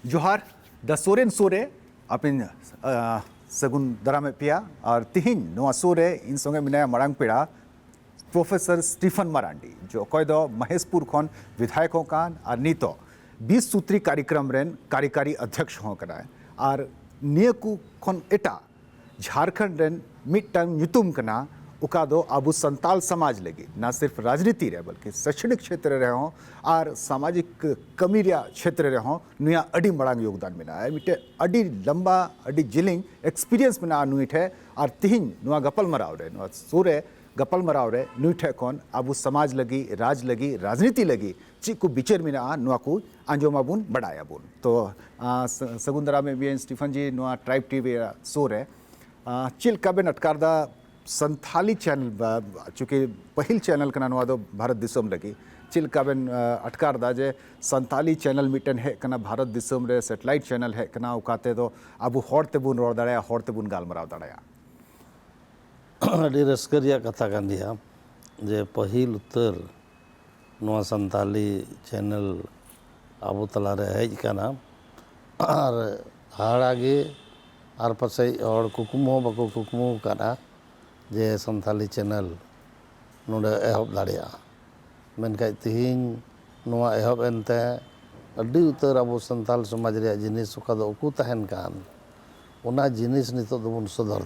जोहार द सोरेन सोरे अपन सगुन दरामे पिया और तिहिन नोआ सोरे इन संगे मिनाया मरांग पेड़ा प्रोफेसर स्टीफन मरांडी जो अकय दो महेशपुर खन विधायक कान और नितो 20 सूत्री कार्यक्रम रेन कार्यकारी अध्यक्ष हो कना और निया को खन एटा झारखंड रेन मिटटांग ᱧᱩᱛᱩᱢ कना उका दो आबू संताल समाज लगी ना सिर्फ राजनीति रे बल्कि शैक्षणिक क्षेत्र रे हो और सामाजिक कमी रे क्षेत्र रे हो नुया अडी मड़ांग योगदान मेना मिटे अडी लंबा अडी जिलिंग एक्सपीरियंस मेना नुइठे और तिहिन नुआ गपल मराव रे नुआ सोरे गपल मराव रे नुइठे कोन आबू समाज लगी राज लगी राजनीति लगी ची को बिचर मेना नुआ को आंजोमाबुन बड़ायाबुन तो सगुंदरा में भी स्टीफन जी नुआ ट्राइब टीवी सोरे चिल काबेन अटकारदा संथाली चैनल चूँकि पहिल चैनल कना नवा दो भारत दिसोम लगी चिल काबेन अटकारदा जे संथाली चैनल मिटन है कना भारत दिसोम रे सैटेलाइट चैनल है कना उकाते दो आबू हॉर तेबुन रोड दाड़ाया हॉर तेबुन गालमराव दाड़ाया अड़ी रस्करिया कथा कान दिया जे पहिल उत्तर नवा संथाली चैनल आबू तलारे हेज कना और हाड़ागे और पासे और कुकुमो बको कुकुमो कना जे संथाली चैनल नोडे एहब दाड़िया मेनखा तिहिन नोआ एहब एनते अड्डी उतर अब संथाल समाज रे जिनिस ओका दो उकु तहन कान ओना जिनिस नितो दोबन सदर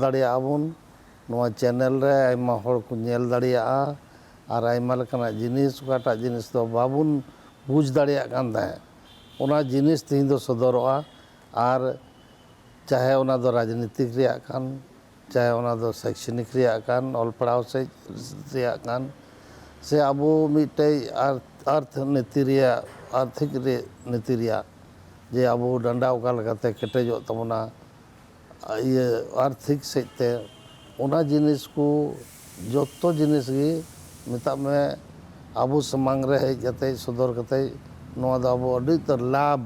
दाड़िया आबुन नोआ चैनल रे आयमा हर को नेल दाड़िया और आयमा लेकाना जिनिस ओकाटा जिनिस दो बाबुन बुझ दाड़िया कान ताहे ओना जिनिस तिहिन दो सदरवा और चाहे ओना दो राजनीतिक रिया कान चाहे ओना दो शैक्षणिक रिया कान ऑल पढ़ाव से रिया कान से अब मिटे अर्थ नीति रिया आर्थिक नीति रिया जे अब डंडा ओका लगाते केटेजो तबना ये आर्थिक सेते ओना जिनिस को जोतो जिनिस गी मिता में अब समांग रे हेज जाते सदर कते नोआ दो अब अडी तर लाभ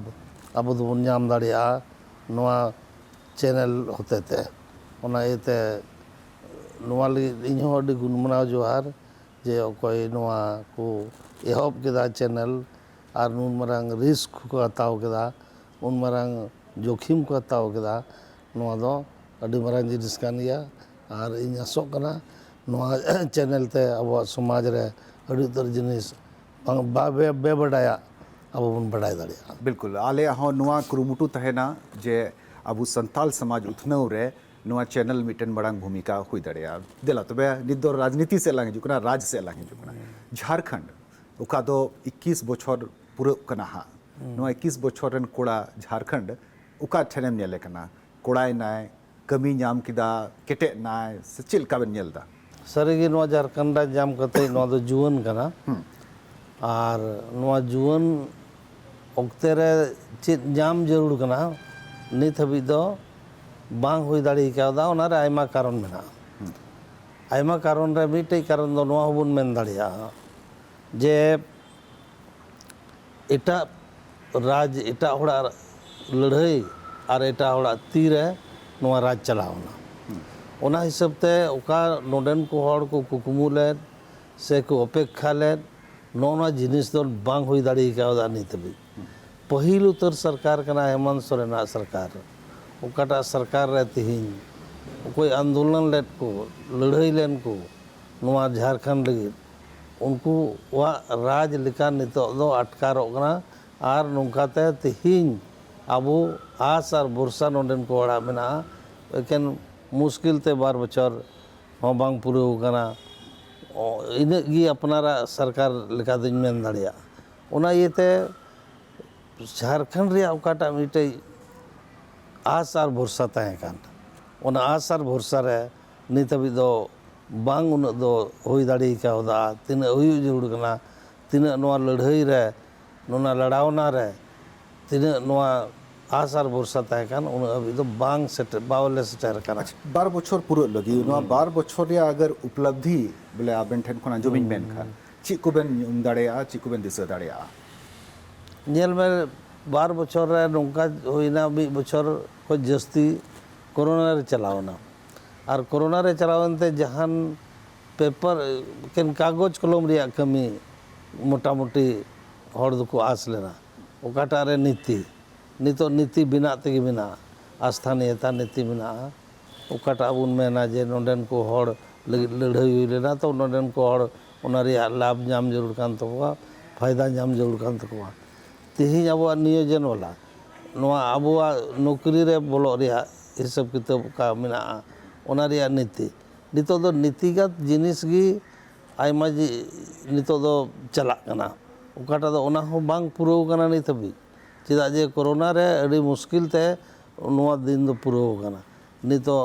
अब दोबन नाम दाड़िया नोआ चैनल होते थे ओना एते नोआ इन हो अडी गुण मनाव जोहार जे कोई नोआ को एहब केदा चैनल और नुन मरांग रिस्क को हताव केदा उन मरांग जोखिम को हताव केदा नोआ दो अडी मरांग जिनिस कान गया और इन आसोग कना नोआ चैनल ते अब समाज रे अडी तर जिनिस बेबड़ाया अब बन बढ़ाई दाड़िया बिल्कुल आले हो नुआ कुरुमुटु तहेना जे आबू संताल समाज उथनव रे नुआ चैनल मिटन बड़ांग भूमिका हुई दाड़िया दिला तबे निदो राजनीति से लांगे जुकना राज से लांगे जुकना झारखंड उका दो 21 बछर पूरा कना हा नुआ 21 बछर रन कोड़ा झारखंड उका ठेनेम नेले कना कोड़ाय नाय कमी नाम किदा केटे नाय सचिल काबेन नेलदा सरेगी नुआ झारखंड जाम कते नुआ दो जुवन कना और नुआ जुवन ओक्ते रे चेत जाम जरूर कना नित हबी दो बांग हुई दाड़ी कादा ओना रे आयमा कारण मेना आयमा कारण रे मिटे कारण दो नुआ हबुन मेन दाड़िया जे एटा राज एटा होड़ा लड़ाई और एटा होड़ा तीरे नुआ राज चलावना ओना हिसाब ते ओका नोडेन को हड़ को कुकुमु ले से को अपेक्षा ले नोना जिनिस दो बांग हुई दाड़ी कादा नित हबी पहिल उतर सरकार कना हेमंत सोरेन सरकार ओकाटा सरकार रे तिहिन कोई आंदोलन लेट को लड़ाई लेन को नुआ झारखंड लगी उनको वा राज लिका नितो दो अटकारो कना और नोंकाते तिहिन आबो आस और भरोसा नोडेन को ओड़ा मेना लेकिन मुश्किल ते 12 बछर हो बांग पुरो कना इन गी अपनारा सरकार लिका दिन मेन दाड़िया ओना येते झारखंड रे ओकाटा मिटे आस और भरोसा तहे कान ओना आस और भरोसा रे नित हबी दो बांग उन दो होई दाड़ी कावदा तिना हुई जरूर कना तिना नोआ लड़ाई रे नोना लड़ावना रे तिना नोआ आस और भरोसा तहे कान उन अभी तो बांग सेट बावले सेटर कना 12 बछर पूरा लगी नोआ 12 बछर रे अगर उपलब्धि बोले आबेन ठेन खना जोमिन मेन खा ची कुबेन दाड़ेया ची कुबेन दिशा दाड़ेया नेल में 12 बछर रे नोंका होइना 1 बछर को जस्ती कोरोना रे चलावना और कोरोना रे चलावनते जहान पेपर केन कागज कलम रिया कमी मोटामुटी हर दुको आस लेना ओकाटा रे नीति नितो नीति बिना तेगे बिना आस्थानीयता नीति बिना ओकाटा बुन मेना जे नोंडेन को हर लड़ाई हुई लेना तो नोंडेन को हर ओना रिया लाभ नाम जरूर कान तकवा फायदा नाम जरूर कान तकवा तेहिं अब नियोजन वाला नोआ अबुआ नौकरी रे बोलो रिया हिसाब किताब का मेना ओना रिया नीति नितो दो नीतिगत जिनिस गी आयमा जी नितो दो चला कना ओकाटा दो ओना हो बांग पुरो कना नि तबी चेदा जे कोरोना रे अड़ी मुश्किल ते नोआ दिन दो पुरो कना नितो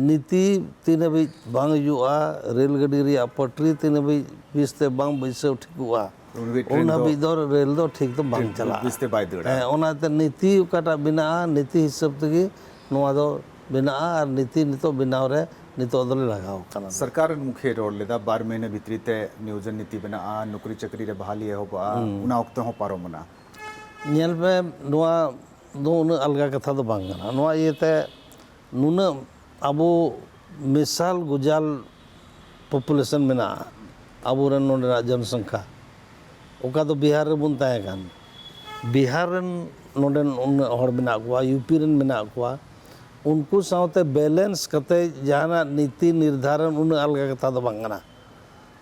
नीति तीन भी बांग जुआ रेलगाड़ी रिया पटरी तीन भी बिस्ते बांग बैसे ठिकुआ ओना भी दो रेल दो ठीक तो बांग चला बिस्ते बाय दड़ा ओना ते नीति ओकाटा बिना नीति हिसाब तेगी नोआ दो बिना और नीति नितो बिनाव रे नितो दले लगाव कना सरकार मुख्य रोल लेदा 12 महीने भितरीते नियोजन नीति बना नौकरी चाकरी रे बहाली एहोबा उना वक्त हो पारोमना नेल पे नोआ दो उन अलगा कथा दो बांग कना नोआ इयते नुना अबो मिसाल गुजाल पॉपुलेशन मेना अबो रन नोडा जनसंख्या ओका तो बिहार रे बुन ताए कान बिहार रन नोडन उन हर मेना कोआ यूपी रन मेना कोआ उनको साथ बैलेंस कते जहाना नीति निर्धारण उन अलग कथा दो बांगना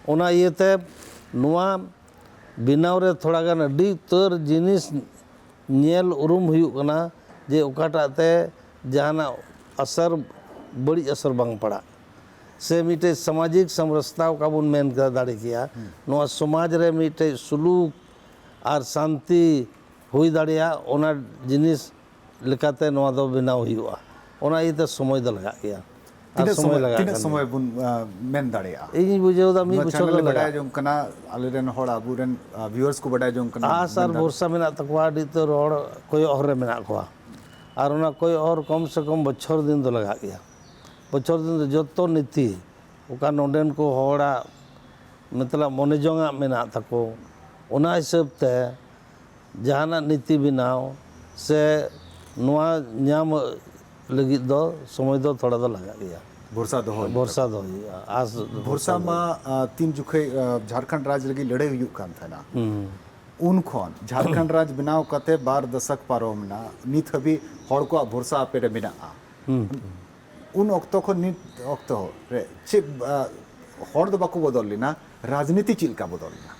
ओना इयते नोआ बिनाव रे थोड़ा गान अडी तर जिनिस नेल उरुम हुयुग कना जे ओकाटा ते जहाना असर बड़ी असर बांग पड़ा से मिटे सामाजिक समरसता का बुन मेन कर दाड़ी किया नोआ समाज रे मिटे सुलूक और शांति हुई दाड़िया ओना जिनिस लेकाते नोआ दो बिनाव हुयुआ ओना इते समय दो लगा गया और समय लगा तीन समय बुन मेन दड़िया इन बुझेउ दा मी बुझो चैनल बडाय जों कना आलेरन होड़ आबुरन व्यूअर्स को बडाय जों कना आसार भरोसा मेना तकवा डी तो रोड कोई और मेना कोआ और ओना कोई और कम से कम बछर दिन दो लगा गया बछर दिन जतो नीति ओका नोंडेन को होड़ा मतलब मने जोंगा मेना तको ओना हिसाब ते जहाना नीति बनाओ से नोआ न्याम लगी दो समय दो थोड़ा दो लगा गया भरोसा दो आज भरोसा में तीन जुखे झारखंड राज्य लगी लड़ाई हुयुग कान थाना उन खन झारखंड राज्य बनाव कते 12 दशक पारोमना नित हबी हड़ को भरोसा आपे रे मेना उन अक्तो को नित अक्तो रे चे हड़ दो बाको बदल लेना राजनीति चिलका बदल लेना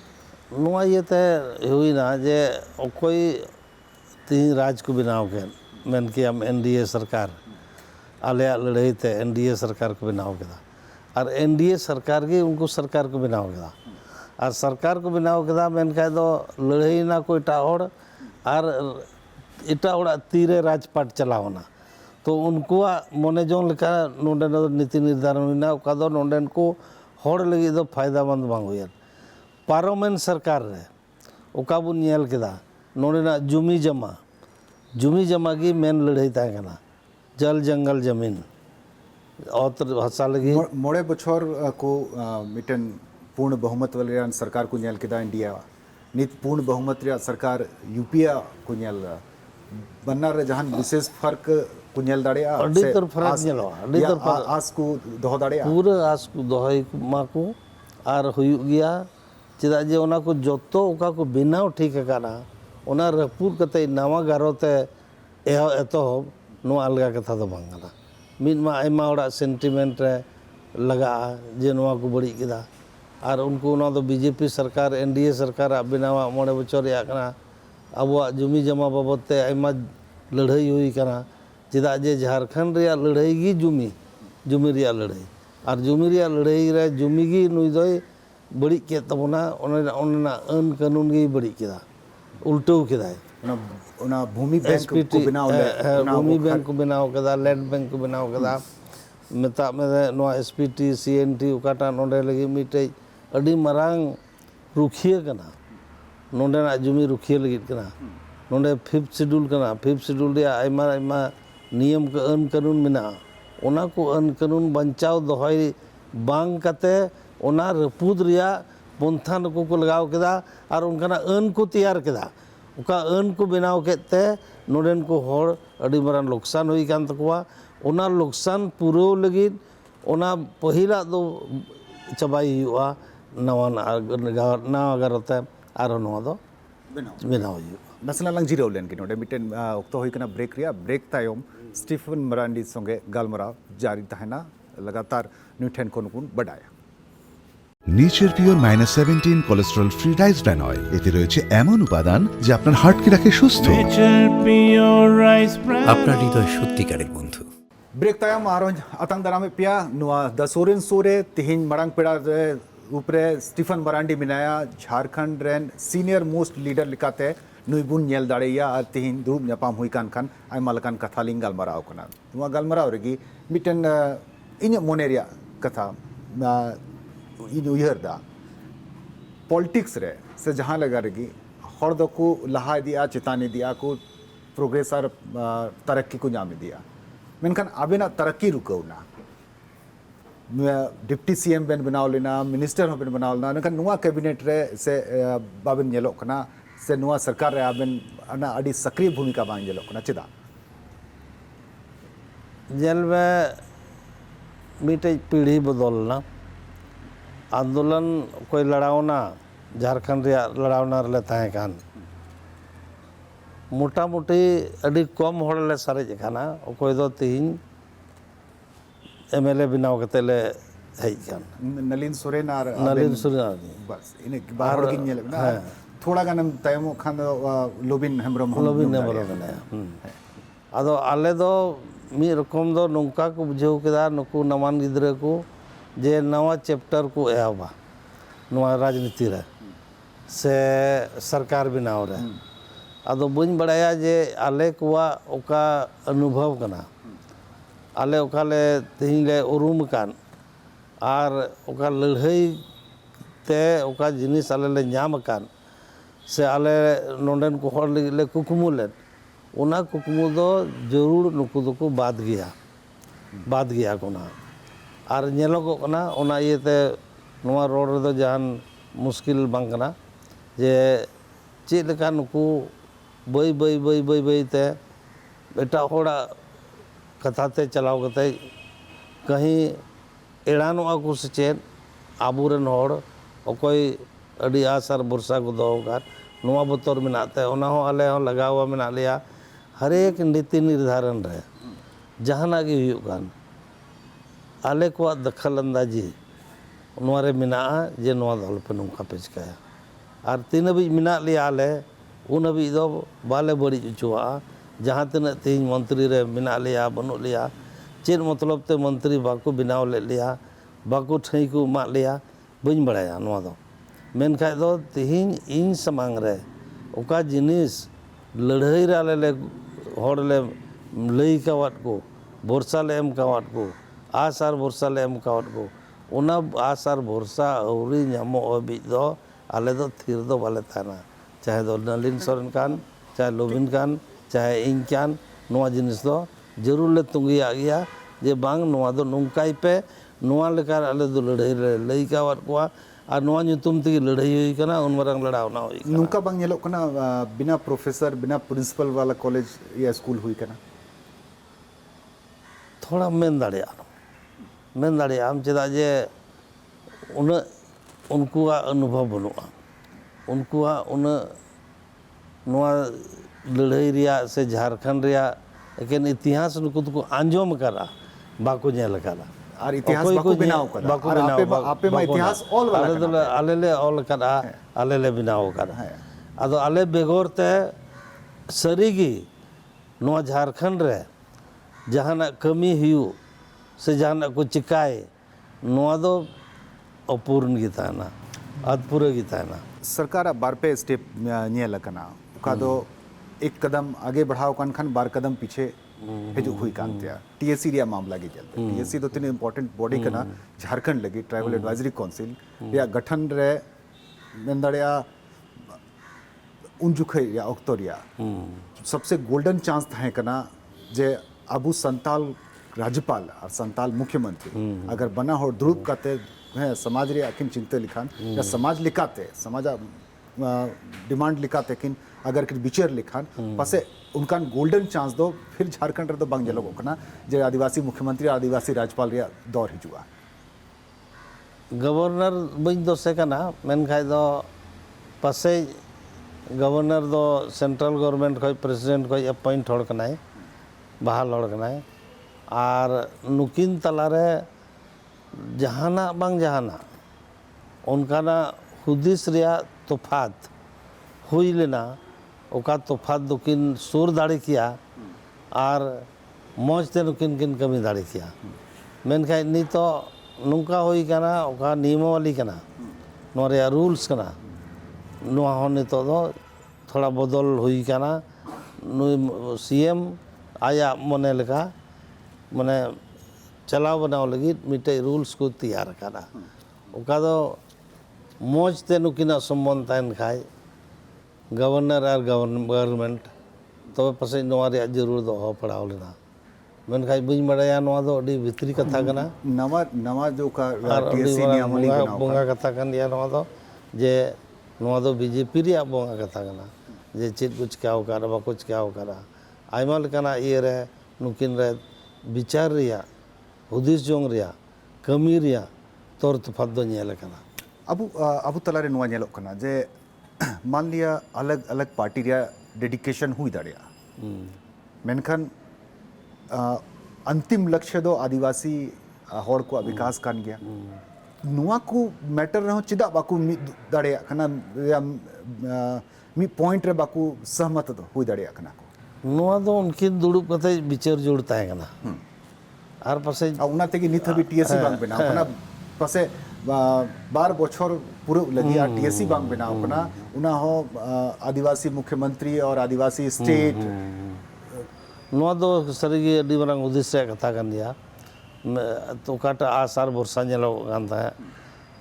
नोआ येते हुई ना जे कोई तीन राज को बनाव के मेन कि हम एनडीए सरकार आले लड़ाई ते एनडीए सरकार को बनाव केदा और एनडीए सरकार की उनको सरकार को बनाव केदा और सरकार को बनाव केदा मेन का दो लड़ाई ना कोई टाहड़ और इटा ओड़ा तीरे राजपाट चलावना तो उनको मने जोन लेका नोंडे नीति निर्धारण हुईना ओका दो नोंडेन को हड़ लगी दो फायदामंद बांग हुयन पार्लियामेंट सरकार रे ओका बुन नेल केदा नोंडेना जुमी जमा की मेन लड़ाई ताए कना जल जंगल जमीन और हसा लगी मोड़े बछर को मिटन पूर्ण बहुमत वाले सरकार को नेल केदा इंडिया नित पूर्ण बहुमत रे सरकार यूपीए को नेल बन्ना रे जहान विशेष फर्क को नेल दाड़िया अडी तर फर्क नेलो अडी तर आस को दोह दाड़िया पूरा आस को दोहई माको आर हुयुग गया चेदा जे ओना को जतो ओका को बिनाव ठीक काना ओना रपूर कते नवा गारोते एतो नो अलगा कथा दो बांगना मिन मा आयमा ओड़ा सेंटिमेंट रे लगा जे नवा को बड़ी केदा और उनको ना तो बीजेपी सरकार एनडीए सरकार बिनावा मोड़े बचर या कना अबुआ जुमी जमा बाबत ते आयमा लड़ाई हुई कना चेदा जे झारखंड रे लड़ाई गी जुमी रे लड़ाई और जुमी रे लड़ाई रे जुमी गी नुई दोय बड़ी के तबना ओना अन कानून गी बड़ी केदा उल्टो केदा ओना भूमि बैंक को बनाव ले भूमि बैंक को बनाव केदा लैंड बैंक को बनाव केदा मेता में नो एसपीटी सीएनटी उकाटा नोंडे लगी मिटे अडी मरांग रुखिया कना नोंडे ना जुमी रुखिया लगी कना नोंडे 5th शेड्यूल कना 5th शेड्यूल रे आयमा नियम का अन कानून मेना ओना को अन कानून बंचाव दोहई बांग कते ओना रपूद रिया पंथान को लगाव केदा और उनका अन को तैयार केदा उका अन को बनाव केते नोडेन को हड़ अडी मरान नुकसान हुई कान तकवा ओना नुकसान पूरो लगी ᱚᱱᱟ ᱯᱟᱹᱦᱤᱞᱟᱜ ᱫᱚ ᱪᱟᱵᱟᱭ ᱦᱩᱭᱩᱜᱼᱟ, ᱱᱟᱣᱟ ᱜᱟᱨᱚᱛᱮ ᱟᱨᱦᱚᱸ ᱱᱚᱣᱟ ᱫᱚ ᱵᱮᱱᱟᱣ ᱦᱩᱭᱩᱜᱼᱟ। national lang jiraw len kin ode miten okto hoy kana break ria break tayom Stephen Marandi songe galmaraw jari tahena lagatar nui then kon kun badaya nature pure -17 cholesterol free rice bran oil, এতে রয়েছে এমন উপাদান যা আপনার হার্টকে রাখে সুস্থ। আপনার হৃদয় সত্যিকারের বন্ধু। break tayom aron atang darame pia nuwa the soren sore tihin marang peda upre Stephen Marandi minaya Jharkhand ren senior most leader likate nui bun nyel dareya ar tihin durub nyapam hui kan ai malakan kathaling galmaraw kana nuwa galmaraw regi miten inya moneria katha इन उयहर दा politics रे से जहाँ लगा रही हर दो को लहा दिया चेताने दिया को प्रोग्रेस और तरक्की को जामे दिया मेनखान अबे ना तरक्की रुको ना डिप्टी सीएम बेन बनाओ लेना मिनिस्टर हो बेन बनाओ लेना मेनखान नुआ कैबिनेट रे से बाबेन येलो कना से नुआ सरकार रे अबेन ना अड़ी सक्रिय भूमिका बांग येलो कना चिदा जेल में मीटे पीढ़ी बदलना आंदोलन कोई लड़ावना झारखंड लड़ावना रे तहें कान मोटा मोटी अड़ी कम होड़ले सारेज खाना कोई दो तीन एमएलए बनाव कते ले हेज कान नलिन सोरेन और नलिन सोरेन बस इने बाहर की नेले ना थोड़ा गानम तयमो खान लोबिन हेमरम ने आदो आले दो मी रकम दो नौका को बुझेव केदा नुकु नमान गिद्रे को जे नवा चैप्टर को एहबा नवा राजनीति रे से सरकार बनाव रे आदो बन बड़ाया जे आले कुआ ओका अनुभव कना आले ओकाले तिहिं ले उरुम कान आर ओका लड़ाई ते ओका जिनिस आले ले नाम कान से आले नोंडेन को हर ले कुकुमु ले ओना कुकुमु दो जरूर नुकु दो को बाद गया कोना और नेलोगो कना ओना इयते नवा रोड रे दो जहान मुश्किल बांग कना जे चेक लेका नुकु बई ते एटा होड़ा कथाते चलाव कते कहीं एड़ानोआ को सेचेन आबुरन होड़ ओकोई अड़ी आसार भरसा को दोगार नवा बतौर मेनाते ओना हो आले हो लगावा मेना लिया हर एक नीति निर्धारण रे जहाना गे हुयुग कान आले को दखल अंदाजी नोरे मिना जे नवा दल पे नौका पे चिकाया और तीन अभी मिना लिया आले उन अभी दो बाले बड़ी चुआ जहाँ तीन तीन मंत्री रे मिना लिया बनो लिया चेन मतलब ते मंत्री बाको बिनाव ले लिया बाको ठई को मा लिया बन बड़ाया नवा दो मेन खाय दो तीन इन समांग रे ओका जिनिस लड़ाई रे आले ले होड़ ले लई कावट को भरसा ले एम कावट को आसार भरसा ले एम कावट को उना आसार भरसा औरी नामो अबी दो आले दो थिर दो बाले थाना चाहे दो नलिन सोरेन कान चाहे लोबिन कान चाहे इन कान नोआ जिनिस दो जरूर ले तुंगिया गया जे बांग नोआ दो नुंकाई पे नोआ लेकार आले दो लड़ाई लई कावट को और नोआ ᱧᱩᱛᱩᱢ ᱛᱮᱜᱮ ᱞᱟᱹᱲᱦᱟᱹᱭ ᱦᱩᱭ ᱠᱟᱱᱟ ᱩᱱ ᱢᱟᱨᱟᱝ ᱞᱟᱲᱟᱣᱱᱟ ᱦᱩᱭ ᱠᱟᱱᱟ नुका बांग येलो कना बिना प्रोफेसर बिना प्रिंसिपल वाला कॉलेज या स्कूल हुई कना थोड़ा मेन दाड़िया हम चेदा जे उन उनकुआ अनुभव बनुआ उनकुआ उन नोआ लड़ाई रिया से झारखंड रिया एकेन इतिहास नुकु को आंजोम करा बाको नेल करा और इतिहास बाको बनाव करा और आपे मा इतिहास ऑल वाला आलेले ऑल करा आलेले बनाव करा आदो आले बेगोर ते सरीगी नोआ झारखंड रे जहाना कमी हुयु से जहाना को चिकाए नोआ दो अपूर्ण गीताना अधपूर्ण गीताना सरकार बार पे स्टेप नेल कना का दो एक कदम आगे बढ़ाओ कान खान बार कदम पीछे हेजु हुई कांतिया टीएससी रिया मामला के चलते टीएससी दो तीन इंपॉर्टेंट बॉडी कना झारखंड लगी ट्राइबल एडवाइजरी काउंसिल या गठन रे नंदड़िया उनजुखे या ऑक्टोरिया सबसे गोल्डन चांस था कना जे अबू संताल राज्यपाल और संताल मुख्यमंत्री अगर बना हो ध्रुव काते है समाज रे अकिन चिंते लिखान या समाज लिखाते समाज डिमांड लिखाते किन अगर कि विचार लिखान पासे उनकान गोल्डन चांस दो फिर झारखंड रे दो बांग जेलोगो कना जे आदिवासी मुख्यमंत्री आदिवासी राज्यपाल रे दौर हिजुआ गवर्नर बन दोसे कना मेनखाय दो पासे गवर्नर दो सेंट्रल गवर्नमेंट खय प्रेसिडेंट खय अपॉइंट हड़ कनाय बहाल हड़ कनाय और नुकिन तलारे जहाना बांग जहाना उनकाना हुदिस रिया तोफात हुई लेना ओका तोफात दुकिन सुर दाड़े किया और मौज ते नुकिन किन कमी दाड़े किया मेनखाय नितो नुका हुई कना ओका नियमावली कना नोरे रूल्स कना नुआ हो नितो दो थोड़ा बदल हुई कना सीएम आया मने लेका मने चलाव बनाव लगी मिटे रूल्स को तैयार करा ओका दो मौज ते नुकिना संबंध तहन खाय गवर्नर और गवर्नमेंट तो पासे नोआ रे जरूर दो हो पड़ाव लेना मेनखाय बइन बड़ाया नोआ दो अडी भितरी कथा कना नवा नवा जो का और टीएससी नियमावली बनाओ बोंगा कथा कन दिया नोआ दो जे नोआ दो बीजेपी रे बोंगा कथा कना जे चेत कुछ क्या हो करा बा कुछ क्या हो करा आइमा लेकाना ये रे नुकिन रे विचार रिया हुदिस जोंग रिया कमी रिया तौर तफात दो नेल कना अबु तलारे नुआ नेलोग कना जे मान लिया अलग अलग पार्टी रिया डेडिकेशन हुई दाड़िया मेनखान अंतिम लक्ष्य दो आदिवासी हड़ को विकास कान गया नुआ को मैटर रहो चिदा बाकू दाड़िया कना मी पॉइंट रे बाकू सहमत दो हुई दाड़िया कना को नुआ दो उनकिन दुड़ुब कते विचार जोड़ ताहे कना और पासे उना तेगी नित हबी टीएससी बांग बनाओ कना पासे 12 बछर पूरे लगी आ टीएससी बांग बनाओ कना उना हो आदिवासी मुख्यमंत्री और आदिवासी स्टेट नुआ दो सरीगी अडी मारांग उद्देश्य कथा कान दिया तो काटा आसार भरसा नेलो गान ताहे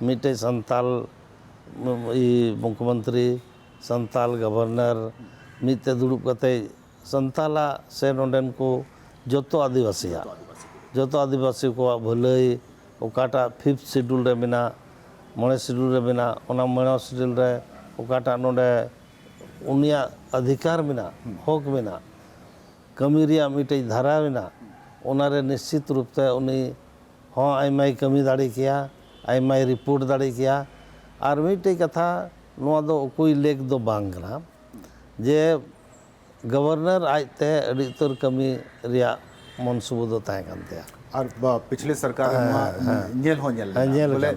मिटे संताल मुख्यमंत्री संताल गवर्नर मिते दुड़ुब कते संताला से नोंडेन को जोतो आदिवासी को भलाई ओकाटा 5th शेड्यूल रे बिना मणे शेड्यूल रे बिना ओना मणे शेड्यूल रे ओकाटा नोंडे उनिया अधिकार बिना हक बिना कमी रिया मिटे धारा बिना ओनारे निश्चित रूप से उनी हाँ आइमाई कमी दाड़ी किया आइमाई रिपोर्ट दाड़ी किया और मिटे कथा नुआ दो कोई लेख दो बांग कना जे गवर्नर आजते अड़ी उतर कमी रिया मनसूबो दो ताहे कान तया और पिछले सरकार नेल हो नेल नेल बोले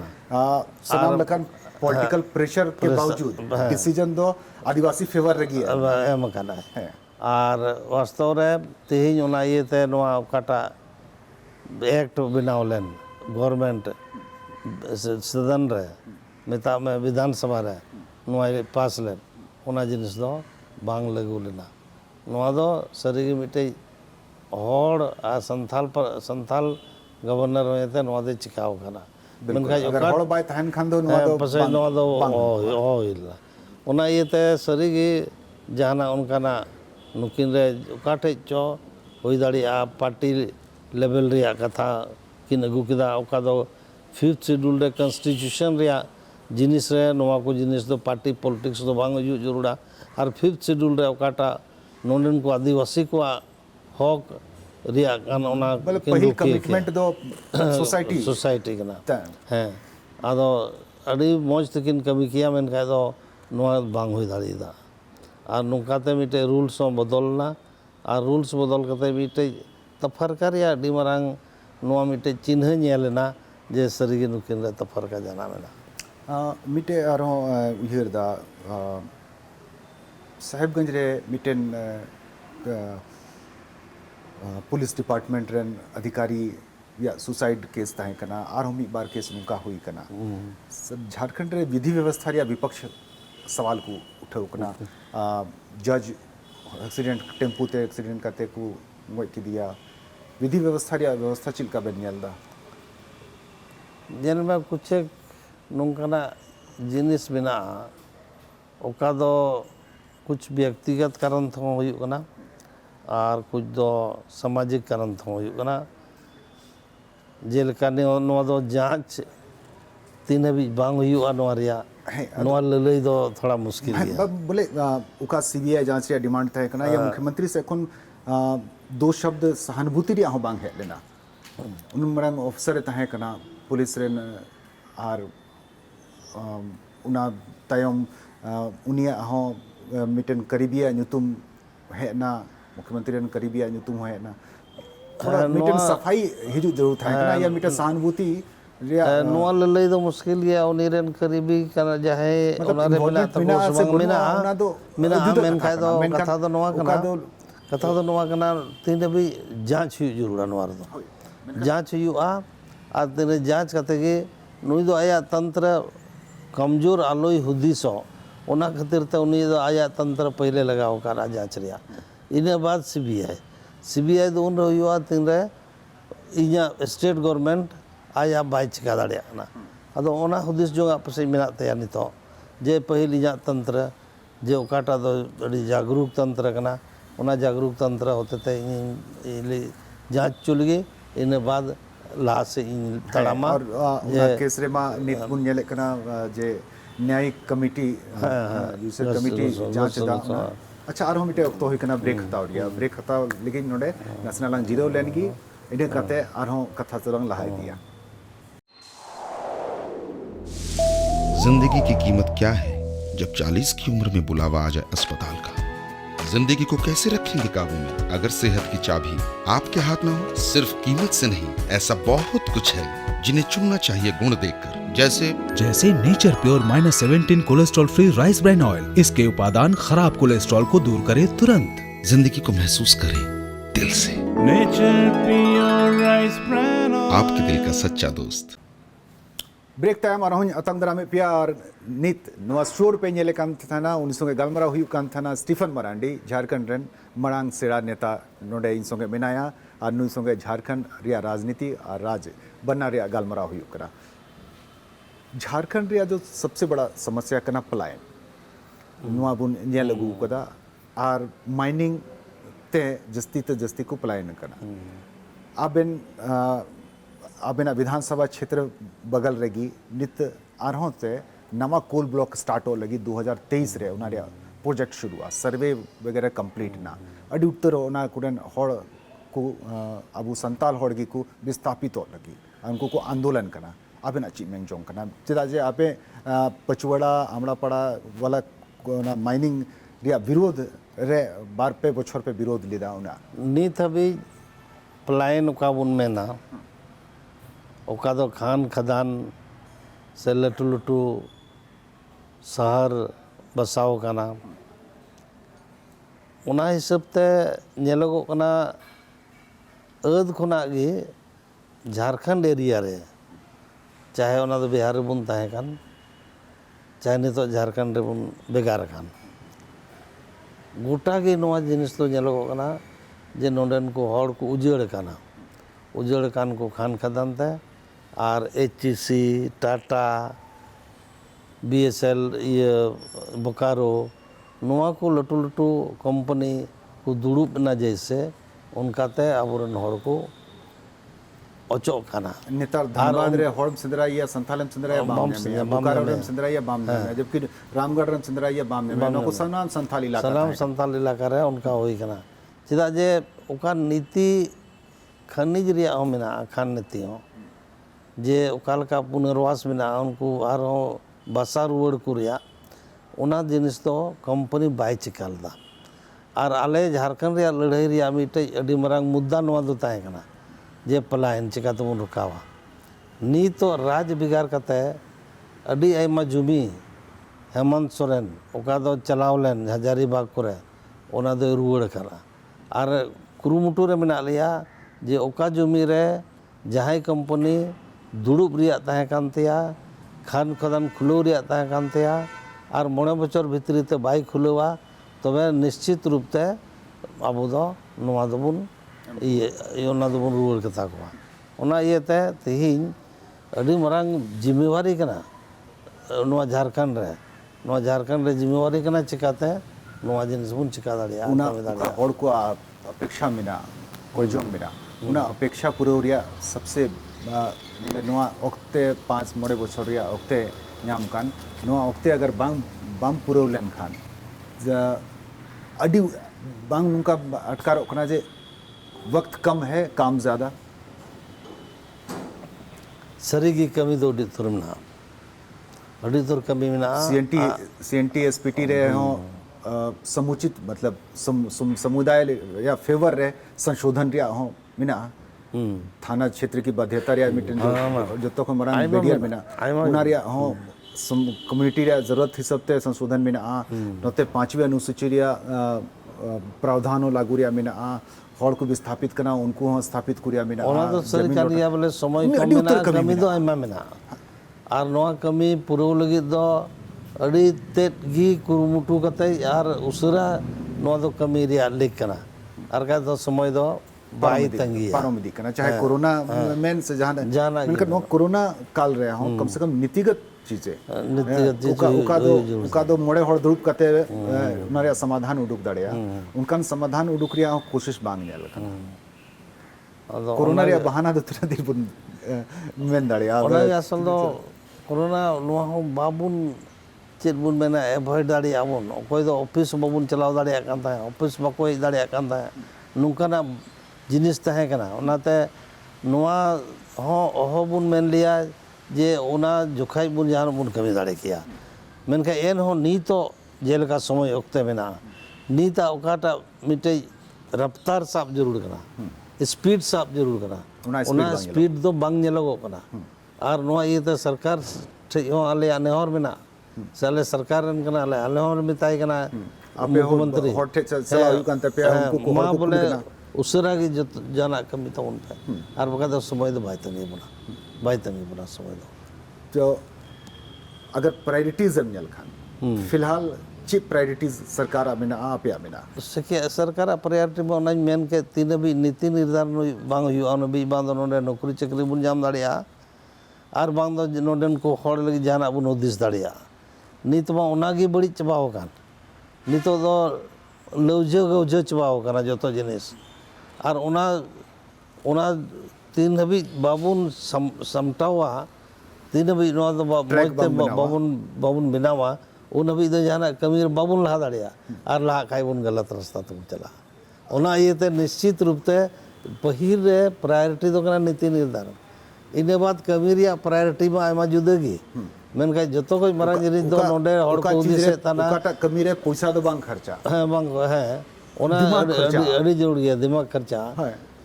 सनाम लखन पॉलिटिकल प्रेशर के बावजूद डिसीजन दो आदिवासी फेवर रगी एम कना और वास्तव रे तेहिं ओना ये ते नोआ काटा एक्ट बनाव लेन गवर्नमेंट सदन रे मेता में विधानसभा रे नोआ पास लेन ओना जिनिस दो बांग लागू लेना नोआ दो सरीगी मिटे हड़ आ संथाल गवर्नर होते नोआ दे चिकाव कना मेनखाय अगर हड़ बाय तहन खान दो नुआ दो पासे नोआ दो होइला ओना येते सरीगी जहाना उनकाना नुकिन रे उकाठे चो हुई दाड़िया पार्टी लेवल रिया कथा किन अगू किदा ओका दो 5th शेड्यूल रे कॉन्स्टिट्यूशन रिया जिनिस रे नोआ को जिनिस दो पार्टी पॉलिटिक्स दो बांग यू जरूरा और 5th शेड्यूल रे ओकाटा नोंडन को आदिवासी को हक रिया कान ओना पहिल कमिटमेंट दो सोसाइटी कना हैं आदो अड़ी मौज तकिन कमी किया मेनखाय दो नोआ बांग हुई दाड़ीदा और नुकाते मिटे रूल्स बदलना और रूल्स बदल कते मिटे तफरका रिया अडी मारांग नोआ मिटे चिन्ह नेलेना जे सरीगे नुकिन रे तफरका जाना मेना मिटे आरो उहिर दा साहेबगंज रे मिटेन पुलिस डिपार्टमेंट रेन अधिकारी या सुसाइड केस ताहे कना और हम एक बार केस नुका हुई कना झारखंड रे विधि व्यवस्था या विपक्ष सवाल को उठाओ कना जज एक्सीडेंट टेम्पू ते एक्सीडेंट करते को गोय की दिया विधि व्यवस्था चिलका बेनियलदा जेन में कुछ नोंकाना जिनिस बिना ओका दो कुछ व्यक्तिगत कारण थो हुई कना और कुछ दो सामाजिक कारण थो हुई कना जेलका ने नोआ दो जांच तीन हबी बांग हुई नोआ रिया नवा ललई दो थोड़ा मुश्किल हाँ, गया बोले उका सीबीआई जांच रे डिमांड तय करना या मुख्यमंत्री से एखन दो शब्द सहानुभूति रे बांग हेज लेना उन मरंग ऑफिसर तहे करना पुलिस रेन आर उना तायम उनिया हो मिटन करीबिया नुतुम हेना मुख्यमंत्री रेन करीबिया नुतुम हेना थोड़ा मिटन सफाई हिजू जरूर था करना या मिटन सहानुभूति रिया नवा ललई दो मुश्किल गया उनीरेन करीबी कना जाहे उनारे मिला तको सबंग मिना मेन खाय दो कथा दो नवा कना तीन भी जांच हुई जरूर नवा दो जांच हुआ आ तीन जांच कते गे नुई दो आया तंत्र कमजोर आलोई हुदिसो ओना खातिर ते उनी दो आया तंत्र पहले लगाओ करा जांच रिया इने बाद सीबीआई दो उन हुआ तीन रे इया स्टेट गवर्नमेंट आया बाय चिका दाड़िया ना अदो ओना हुदिस जोगा पसे मेना तया नितो जे पहिल इया तंत्र जे ओकाटा दो अड़ी जागरूक तंत्र कना ओना जागरूक तंत्र होते ते इली जांच चुलगे इन बाद ला से इन तड़ामा और उना केस रे मा नित गुण नेले कना जे न्यायिक कमिटी यूसर कमिटी जांच दा अच्छा आरो मिटे तो होय कना ब्रेक हताव रिया ब्रेक हताव लेकिन नोडे नेशनल लांग जीरो लेन की इने कते आरो कथा चरंग लहाय दिया। जिंदगी की कीमत क्या है जब 40 की उम्र में बुलावा आ जाए अस्पताल का। जिंदगी को कैसे रखेंगे काबू में अगर सेहत की चाबी आपके हाथ में हो। सिर्फ कीमत से नहीं, ऐसा बहुत कुछ है जिन्हें चुनना चाहिए गुण देखकर। जैसे nature pure -17 cholesterol free rice bran oil. इसके उपादान खराब कोलेस्ट्रॉल को दूर करे तुरंत। जिंदगी को महसूस करें दिल से। Nature pure rice bran oil, आपके दिल का सच्चा दोस्त। ब्रेक टाइम और अतंग दरा में पिया और नित नवा शोर पे नेले कान थाना उन संगे गलमरा हुई कान थाना स्टीफन मरांडी झारखंड रेन मरांग सेड़ा नेता नोडे इन संगे मेनाया और नुई संगे झारखंड रिया राजनीति और राज बन्ना रिया गलमरा हुई करा। झारखंड रिया जो सबसे बड़ा समस्या कना पलायन नुआ बुन ने लगू कदा और माइनिंग ते जस्ती को पलायन कना आबेन आबेना विधानसभा क्षेत्र बगल रेगी नित आरहों से नवा कोल ब्लॉक स्टार्ट हो लगी 2023 रे उनारिया प्रोजेक्ट शुरू हुआ सर्वे वगैरह कंप्लीट ना अड़ी उत्तर ओना कुडन होड़ को अबु संताल होड़गी को विस्थापित हो लगी उनको को आंदोलन करना आबेना अचीवमेंट जों करना चेदा जे आपे पचवड़ा आमड़ापड़ा वाला ना माइनिंग रिया विरोध रे बार पे बछर पे विरोध लिदा उना नित अभी पलायन का बुन में ना ओका दो खान खदान से लटू लटू शहर बसाव कना उना हिसाब ते नेलोगो कना अद खुना गे झारखंड एरिया रे चाहे उना दो बिहार रे बुन ताहे कान चाहे नितो झारखंड रे बुन बेगार कान गोटा गे नवा जिनिस तो नेलोगो कना जे नोंडन को हड़ को उजड़ कान को खान खदान ते और HCC टाटा BSL ये बोकारो नवा को लटू लटू कंपनी को दुड़ूब ना जैसे उनका ते अबुरन हड़ को अचोक खाना नेतार धनबाद रे हड़म सिंदरा या संथालम सिंदरा या बाम ने बोकारो रे सिंदरा या बाम ने जबकि रामगढ़ रे सिंदरा या बाम ने नको सनाम संथाल इलाका सनाम संथाल इलाका रे उनका होई कना चिदा जे ओका नीति खनिज रिया हो मेना खान नीति हो जे ओकालका पुनर्वास में उनको आरो बसा रुआड़ को रिया उना जिनिस तो कंपनी बाय चिकालदा और आले झारखंड रिया लड़ाई रिया मिटे अडी मरांग मुद्दा नवा दो ताहे कना जे पलायन चिका तो रुकावा नी तो राज बिगार कते अडी आयमा जुमी हेमंत सोरेन ओका दो चलावलेन हजारीबाग करे ओना दो रुआड़ करा और कुरुमुटु रे मेना लिया जे ओका जुमी रे जहां कंपनी दुड़ूब रिया ताहे कानतेया खान खदान खुलव रिया ताहे कानतेया और 9 बछर भितरी ते बाय खुलवा तबे निश्चित रूप ते आबो दो नवा दबुन ये ओना दबुन रुआड़ कथा को ओना इयते तिहिन अडी मरांग जिम्मेवारी कना नवा झारखंड रे जिम्मेवारी कना चिकाते नवा जिनिस बुन चिका दाड़िया उना हड़ को अपेक्षा मिना कोई जों मिना उना अपेक्षा पूरा रिया सबसे नवा ओक्ते 5 मोड़े बछर रिया ओक्ते ᱧᱟᱢ ᱠᱟᱱ ᱱᱚᱣᱟ ᱚᱠᱛᱮ अगर ᱵᱟᱢ ᱯᱩᱨᱟᱹᱣ ᱞᱮᱱᱠᱷᱟन ᱟᱹᱰᱤ ᱵᱟᱝ ᱱᱚᱝᱠᱟ ᱟᱴᱠᱟᱨᱚᱜ ᱠᱟᱱᱟ ᱡᱮ वक्त कम है काम ज़्यादा ᱥᱟᱹᱨᱤᱜᱮ ᱠᱟᱹᱢᱤ ᱫᱚ ᱟᱹᱰᱤ ᱩᱛᱟᱹᱨ ᱢᱮᱱᱟᱜᱼᱟ, ᱟᱹᱰᱤ ᱩᱛᱟᱹर ᱠᱟᱹᱢᱤ ᱢᱮᱱᱟᱜᱼᱟ। CNT SPT रे हो समुचित मतलब समुदाय या फेवर रे संशोधन रिया हो मिना थाना क्षेत्र की बाध्यता रिया मिटन जो तो को मरान मीडिया मिना उना रिया हो कम्युनिटी रिया जरूरत हिसाब ते संशोधन मिना नते 5वीं अनुसूची रिया प्रावधानों लागू रिया मिना हॉल को विस्थापित करना उनको हो स्थापित कुरिया मिना ᱚᱱᱟ ᱫᱚ ᱥᱟᱹᱨᱤ ᱠᱟᱱ ᱜᱮᱭᱟ ᱵᱚᱞᱮ ᱥᱚᱢᱚᱭ ᱠᱚᱢ ᱢᱮᱱᱟᱜᱼᱟ, ᱠᱟᱹᱢᱤ ᱫᱚ ᱟᱭᱢᱟ ᱢᱮᱱᱟᱜᱼᱟ ᱟᱨ ᱱᱚᱣᱟ ᱠᱟᱹᱢᱤ ᱯᱩᱨᱟᱹᱣ ᱞᱟᱹᱜᱤᱫ ᱫᱚ ᱟᱹᱰᱤ ᱛᱮᱫ ᱜᱮ ᱠᱩᱨᱩᱢᱩᱴᱩ ᱠᱟᱛᱮ ᱟᱨ ᱩᱥᱟᱹᱨᱟ ᱱᱚᱣᱟ ᱫᱚ ᱠᱟᱹᱢᱤ ᱨᱮᱭᱟᱜ ᱞᱮᱠ ᱠᱟᱱᱟ ᱟᱨ ᱠᱷᱟᱡ ᱫᱚ ᱥᱚᱢᱚᱭ ᱫᱚ ᱵᱟᱭ ᱛᱟᱸᱜᱤᱭᱟ पारों में दिखना चाहे कोरोना में से जहाँ मिलकर नो कोरोना काल रहे हों कम से कम नीतिगत चीजें उका दो मोड़े हड़ दुरुप करते उनारे समाधान उडुक दड़िया उनका समाधान उडुक रिया कोशिश बांग ने लगा कोरोना रिया बहाना दो तुरंत दिल बुन में दड़िया ᱚᱱᱟ ᱜᱮ ᱟᱥᱚᱞ ᱫᱚ ᱠᱳᱨᱳᱱᱟ ᱱᱚᱣᱟ ᱦᱚᱸ ᱵᱟᱵᱚᱱ ᱪᱮᱫ ᱵᱚᱱ ᱢᱮᱱᱟ ᱮভয়েড ᱫᱟᱲᱮᱭᱟᱜ ᱵᱚᱱ ᱚᱠᱚᱭ ᱫᱚ ᱚᱯᱷᱤᱥ ᱵᱟᱵᱚᱱ ᱪᱟᱞᱟᱣ ᱫᱟᱲᱮᱭᱟᱜ ᱠᱟᱱ ᱛᱟᱦᱮᱸ ᱚᱯᱷᱤᱥ ᱵᱟᱠᱚ ᱦᱮᱡ ᱫᱟᱲᱮᱭᱟᱜ ᱠᱟᱱ ᱛᱟᱦᱮᱸ ᱱᱚᱝᱠᱟᱱᱟᱜ जिनिस तहें कना उनाते नुआ हो अहो बुन मेन लिया जे उना जोखाई बुन जहान बुन कमी दाड़े किया मेनका एन हो नीतो जेलका समय ओक्ते मेना नीता ओकाटा मिटे रफ्तार साब जरूर कना स्पीड साब जरूर कना उना स्पीड दो बांग नेलोगो कना आर नुआ ये तो सरकार ठे हो आले अनेहर मेना साले सरकार रन कना आले अनेहर मिताई कना आपे हो मंत्री हॉटे चला यू कांते पे उनको को मा बोले उसारा की जो जाना कमी तो उन पे और बकायदा समय तो बाय तंगी बना समय तो अगर प्रायोरिटीज जमयल खान फिलहाल चिप प्रायोरिटीज सरकार अमिना आप या अमिना सके सरकार प्रायोरिटी में उन्हें मेन के तीन भी नीति निर्धारण बांग हुई और भी बांध नोडे नौकरी चाकरी बुन जाम दाड़िया और बांध नोडन को हड़ लगी जाना बुन उद्देश्य दाड़िया नीत में उनागी बड़ी चबाव कान नीतो दो लौज चबाव काना जो तो जिनिस और उना तीन हबी बाबुन समटावा तीन हबी नवा तो मोजते बाबुन बिनावा उन हबी दो जाना कमी बाबुन लहा दाड़िया और लहा खाई बुन गलत रास्ता तुम चला उना ये ते निश्चित रूप से पहिल रे प्रायोरिटी तो कना नीति निर्धारण इने बाद कमी रिया प्रायोरिटी में आयमा जुदेगी मेनका जतो कोई मरा जिनिस दो नोडे हड़ को उद्देश्य ताना उकाटा कमी रे पैसा दो बांग खर्चा हां बांग है ओना अड़ी जरूरी है दिमाग खर्चा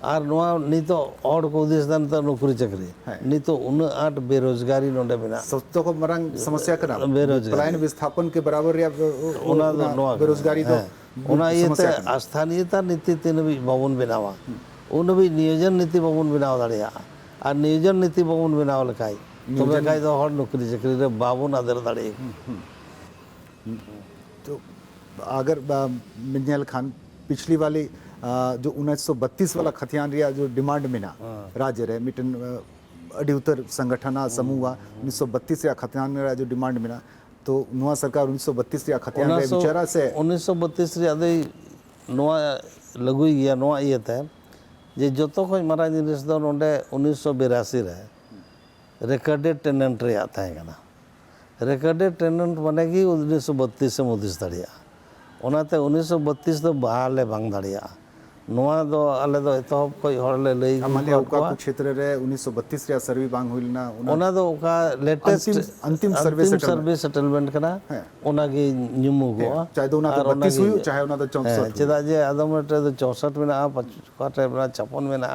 और नवा नीतो और को उद्देश्य दान तो नौकरी चाकरी नीतो उन आठ बेरोजगारी नोडे बिना सस्तो को मरंग समस्या करा बेरोजगारी पलायन विस्थापन के बराबर या ओना बेरोजगारी तो ओना ये ते स्थानीयता नीति तीन भी बाबुन बनावा उन भी नियोजन नीति बाबुन बनावा दाड़िया और नियोजन नीति बाबुन बनावा लकाई तो बेकाय दो हर नौकरी चाकरी रे बाबुन आदर दाड़े तो अगर मिन्याल खान पिछली वाली जो 1932 वाला खतियान रिया जो डिमांड मिना राज्य रे मिटन अड़ी उत्तर संगठन समूह 1932 या खतियान रिया जो डिमांड मिना तो नुआ सरकार 1932 या खतियान रे विचारा से 1932 रे आदे नुआ लगुई गया नुआ ये थे जे जतो कोई मारा जिनिस दो नोडे 1982 रे रिकॉर्डेड टेनेंट रे आता है कना रिकॉर्डेड टेनेंट बनेगी 1932 से मुदिस दाड़िया ओनाते 1932 दो बहाले बांग दाड़िया नोआ दो आले दो एतहब कोई हड़ले लई हमारे ओका कुछ क्षेत्र रे 1932 रे सर्वे बांग होइलना ओना दो ओका लेटेस्ट अंतिम सर्वे सेटलमेंट कना ओना की न्यूमु गो चाहे दो ना तो 32 हुई चाहे ओना तो 64 चेदा जे आदम रे तो 64 में ना 55 में 56 में ना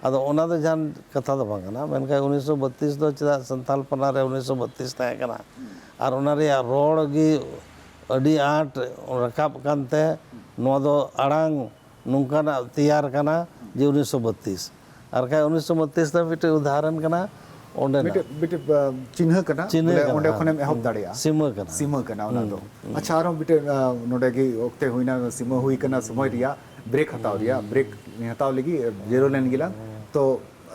अदो ओना दो जान कथा दो बांगना मेनका 1932 दो चेदा संताल पना रे 1932 ताए कना और ओना रे रोड गी अड़ी आट रकाब कानते नोआ दो अड़ांग नुंकाना तैयार कना जे 1932 और का 1932 दा बिटे उदाहरण कना ओंडे बिटे चिन्ह कना ओंडे खने एहब दाड़िया सीमा कना ओना दो अच्छा आरो बिटे नोडे की ओक्ते हुइना सीमा हुई कना समय रिया ब्रेक हताव रिया ब्रेक हताव लगी जीरो लाइन गिला तो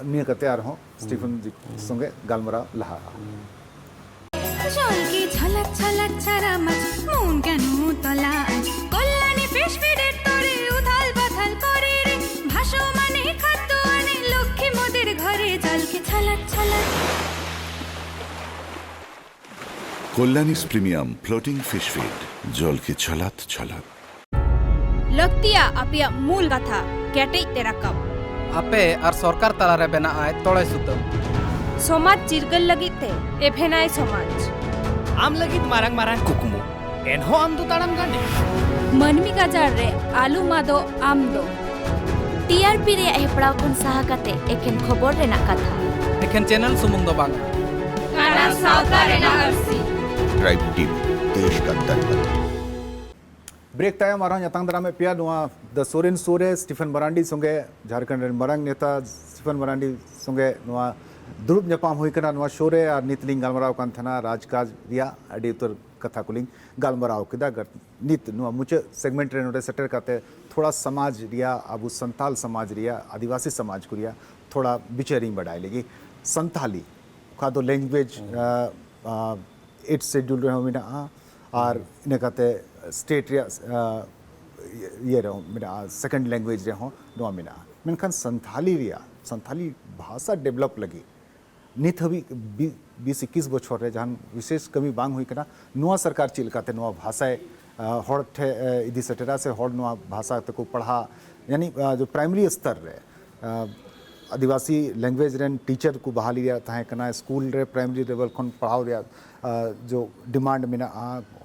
निय कते आर हो स्टीफन जी संगे गालमरा लहा জল কি ঝলক ঝলক ছাড়া মাছ মন কেন তলা কল্যাণী পেশফিডের তরে উথাল পাথাল করে রে ভাসো মানে খাদ্য আনে লক্ষ্মী মোদের ঘরে জল কি ঝলক ঝলক কল্যাণীস প্রিমিয়াম ফ্লোটিং ফিশ ফিড জলকে ছলাত ছলাত ᱞᱟᱹᱠᱛᱤᱭᱟ ᱟᱯᱮᱭᱟᱜ ᱢᱩᱞ ᱠᱟᱛᱷᱟ ᱠᱮᱴᱮᱡ ᱛᱮ ᱨᱟᱠᱟᱵ ᱟᱯᱮ ᱟᱨ ᱥᱚᱨᱠᱟᱨ ᱛᱟᱞᱟᱨᱮ ᱵᱮᱱᱟᱜᱼᱟᱭ ᱛᱚᱲᱮ ᱥᱩᱛᱟᱹᱢ ᱥᱚᱢᱟᱡᱽ ᱪᱤᱨᱜᱟᱹᱞ ᱞᱟᱹᱜᱤᱫ ᱛᱮ ᱮᱵᱷᱮᱱᱟᱭ ᱥᱚᱢᱟᱡᱽ ᱟᱢ ᱞᱟᱹᱜᱤᱫ ᱢᱟᱨᱟᱝ ᱢᱟᱨᱟᱝ ᱠᱩᱠᱢᱩ ᱮᱱᱦᱚᱸ ᱟᱢ ᱫᱚ ᱛᱟᱲᱟᱢ ᱜᱟᱸᱰᱮ ᱢᱟᱹᱱᱢᱤ ᱜᱟᱡᱟᱲ ᱨᱮ ᱟᱞᱩ ᱢᱟᱫᱚ ᱟᱢ ᱫᱚ टीआरपी ᱨᱮᱭᱟᱜ ᱦᱮᱯᱲᱟᱣ ᱠᱷᱚᱱ ᱥᱟᱦᱟ ᱠᱟᱛᱮ ᱮᱠᱮᱱ ᱠᱷᱚᱵᱚᱨ ᱨᱮᱱᱟᱜ ᱠᱟᱛᱷᱟ ᱮᱠᱷᱮᱱ ᱪᱮᱱᱮᱞ ᱥᱩᱢᱩᱝ ᱫᱚ ᱵᱟᱝ ᱠᱟᱱᱟ ᱥᱟᱶᱛᱟ ᱨᱮᱱᱟᱜ ᱟᱹᱨᱥᱤ ट्राइब टीवी देश का दर्पण ब्रेक तायम आरो यतांग दरामे पिया नुआ द सोरेन सोरे स्टीफन मरांडी संगे झारखंड रेन मरांग नेता स्टीफन मरांडी संगे नुआ दुरुब ᱧᱟᱯᱟᱢ हुई कना नुआ शोरे और नीतलिंग गालमराव कान थना राजकाज रिया अडी उतर कथा कुलिंग गालमराव किदा गर नीत नुआ मुचे सेगमेंट रे नोडे सेटर काते थोड़ा समाज रिया अबु संताल समाज रिया आदिवासी समाज को रिया थोड़ा बिचरिंग बढ़ाई लेगी संताली का दो लैंग्वेज 8 शेड्यूल रे मिना और इने काते स्टेट रिया ये रहो मेरा सेकंड लैंग्वेज रे हो नो मिना मेनखान संथाली भाषा डेवलप लगी नित हबी 20-21 बछर रे जहां विशेष कमी बांग हुई कना नुआ सरकार चिलकाते नुआ भाषा हर ठे इदी सटेरा से हर नुआ भाषा तक पढ़ा यानी जो प्राइमरी स्तर रे आदिवासी लैंग्वेज रेन टीचर को बहाली रिया थाहे कना स्कूल रे प्राइमरी लेवल खन पढ़ाव रिया जो डिमांड मिना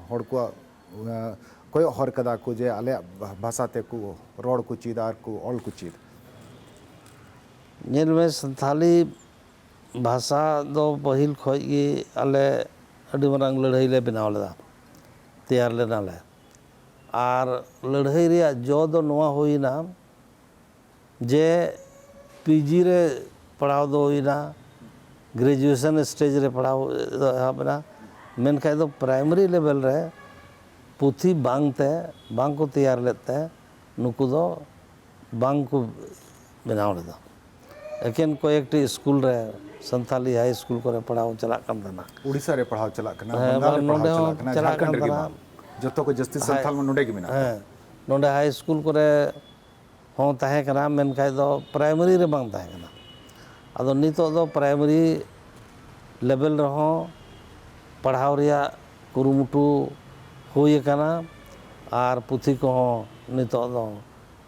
हर को कोई हर कदा को जे आले भाषा ते को रोड को चीदार को ऑल को चीद ᱧᱮᱞ ᱢᱮ ᱥᱟᱱᱛᱟᱞᱤ ᱵᱷᱟषᱟ ᱫᱚ ᱯᱟᱹᱦᱤᱞ ᱠᱷᱚᱡ ᱜᱮ ᱟᱞᱮ ᱟᱹᱰᱤ ᱢᱟᱨᱟᱝ ᱞᱟᱹᱲᱦᱟᱹᱭ ᱞᱮ ᱵᱮᱱᱟᱣ ᱞᱮᱫᱟ ᱛᱮᱭᱟᱨ ᱞᱮᱱᱟᱞᱮ ᱟᱨ ᱞᱟᱹᱲᱦᱟᱹᱭ ᱨᱮᱭᱟᱜ ᱡᱚ ᱫᱚ ᱱᱚᱣᱟ ᱦᱩᱭᱱᱟ ᱡᱮ ᱯᱤᱡᱤ ᱨᱮ ᱯᱟᱲᱦᱟᱣ ᱫᱚ ᱦᱩᱭᱱᱟ ᱜᱨᱮᱡᱩᱭᱮᱥᱚᱱ ᱥᱴᱮᱡ ᱨᱮ ᱯᱟᱲᱦᱟᱣ ᱫᱚ ᱮᱦᱚᱵ ᱮᱱᱟ ᱢᱮᱱᱠᱷᱟᱡ ᱫᱚ ᱯᱨᱟᱭᱢᱟᱨᱤ ᱞᱮᱵᱮᱞ ᱨᱮ पुथी बांगते बांग को तैयार लेते नुकु दो बांग को बनाव लेदा एकेन को एकटी स्कूल रे संथाली हाई स्कूल को पढ़ाओ चला कन दना उड़ीसा रे पढ़ाओ चला कना बंगाल रे पढ़ाओ चला कना झारखंड रे जतो को जस्ती संथाल में नोडे के मिना नोडे हाई स्कूल को रे हो ताहे कना मेन खाय दो प्राइमरी रे बांग ताहे कना अदो नितो दो प्राइमरी लेवल रे हो पढ़ाओ रिया कुरुमुटु हुई कना और पुथी को नितो दो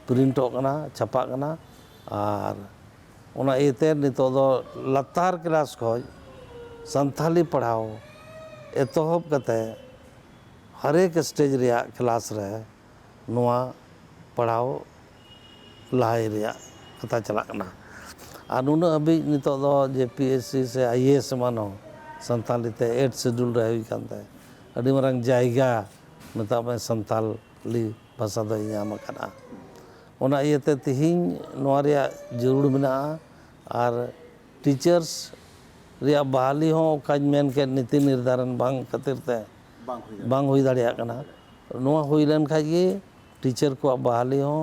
प्रिंटो कना छपा कना और उना इते नितो दो लतार क्लास खोज संथाली पढ़ाओ एतोहब कते हर एक स्टेज रिया क्लास रे नुआ पढ़ाओ लहाई रिया कथा चला कना और नुना अभी नितो दो जेपीएससी से आईएएस मानो संथाली ते 8 शेड्यूल रे हुई कानते अड़ी मरंग जायगा मतलब में संताली भाषा दो नाम कना ओना इयते तिहिं नोआ रिया जरूर मिना और टीचर्स रिया बहाली हो काज मेन के नीति निर्धारण बांग खातिर ते बांग हुई दाड़िया कना नोआ हुई लेन खाज गे टीचर को बहाली हो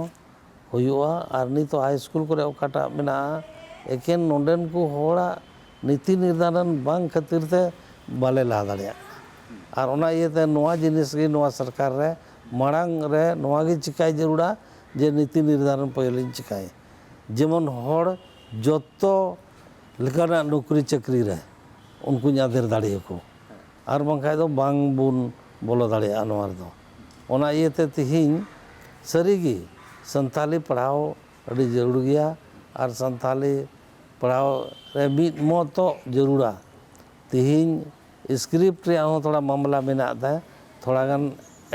हुआ और नितो हाई स्कूल को ओकाटा मिना एकेन नोंडेन को होड़ा नीति निर्धारण बांग खातिर ते बाले ला दाड़िया और ओना इयते नोआ जिनिस गे नोआ सरकार रे मांग रे नोआ गे चिकाय जरूरा जे नीति निर्धारण पहले चिकाय जेमन हर जतो लेकाना नौकरी चाकरी रे उनको आदेर दाड़े को और बांखाय दो बांग बुन बोलो दाड़े नोआर दो ओना इयते तिहिं सरीगी संताली पढ़ाओ अड़ी जरूर गया और संताली पढ़ाओ रे मिद मतो जरूरा तिहिं स्क्रिप्ट रे हो थोड़ा मामला मेना था थोड़ा गन